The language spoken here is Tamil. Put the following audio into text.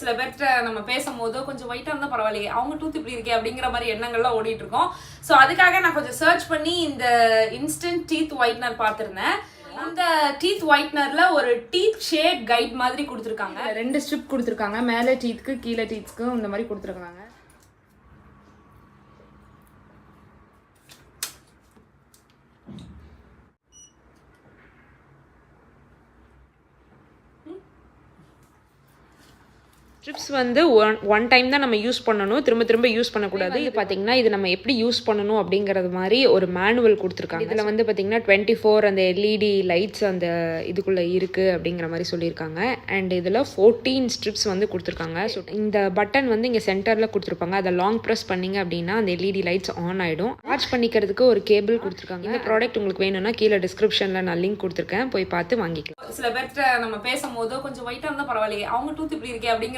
சில பேர்கிட்ட நம்ம பேசும்போது கொஞ்சம் ஒயிட்டா இருந்தா பரவாயில்லையே, அவங்க டூத் இப்படி இருக்கே அப்படிங்கிற மாதிரி எண்ணங்கள்லாம் ஓடிட்டு இருக்கோம். ஸோ அதுக்காக நான் கொஞ்சம் சர்ச் பண்ணி இந்த இன்ஸ்டன்ட் டீத் ஒயிட்னர் பார்த்துருந்தேன். அந்த டீத் ஒயிட்னர்ல ஒரு டீத் ஷேட் கைட் மாதிரி கொடுத்துருக்காங்க. 2 ஸ்ட்ரிப் கொடுத்துருக்காங்க, மேலே டீத்துக்கு கீழே டீத்க்கு இந்த மாதிரி கொடுத்துருக்காங்க. ஸ்ட்ரிப்ஸ் வந்து ஒன் டைம் தான் நம்ம யூஸ் பண்ணணும், திரும்ப திரும்ப யூஸ் பண்ணக்கூடாது. இது பார்த்தீங்கன்னா இது நம்ம எப்படி யூஸ் பண்ணணும் அப்படிங்கிறது மாதிரி ஒரு மேனுவல் கொடுத்துருக்காங்க. இதில் வந்து பார்த்தீங்கன்னா 24 அந்த எல்இடி லைட்ஸ் அந்த இதுக்குள்ளே இருக்குது அப்படிங்கிற மாதிரி சொல்லியிருக்காங்க. அண்ட் இதில் 14 ஸ்ட்ரிப்ஸ் வந்து கொடுத்துருக்காங்க. ஸோ இந்த பட்டன் வந்து இங்கே சென்டரில் கொடுத்துருப்பாங்க. அதை லாங் ப்ரெஸ் பண்ணிங்க அப்படின்னா அந்த எல்இடி லைட்ஸ் ஆன் ஆகிடும். சார்ஜ் பண்ணிக்கிறதுக்கு ஒரு கேபிள் கொடுத்துருக்காங்க. இந்த ப்ராடக்ட் உங்களுக்கு வேணும்னா கீழே டிஸ்கிரிப்ஷனில் நான் லிங்க் கொடுத்துருக்கேன், போய் பார்த்து வாங்கிக்கலாம். சில பேர்கிட்ட நம்ம பேசும்போது கொஞ்சம் ஒயிட்டாக இருந்தால் பரவாயில்லையே, அவங்க டூத் இப்படி இருக்கே அப்படிங்கிற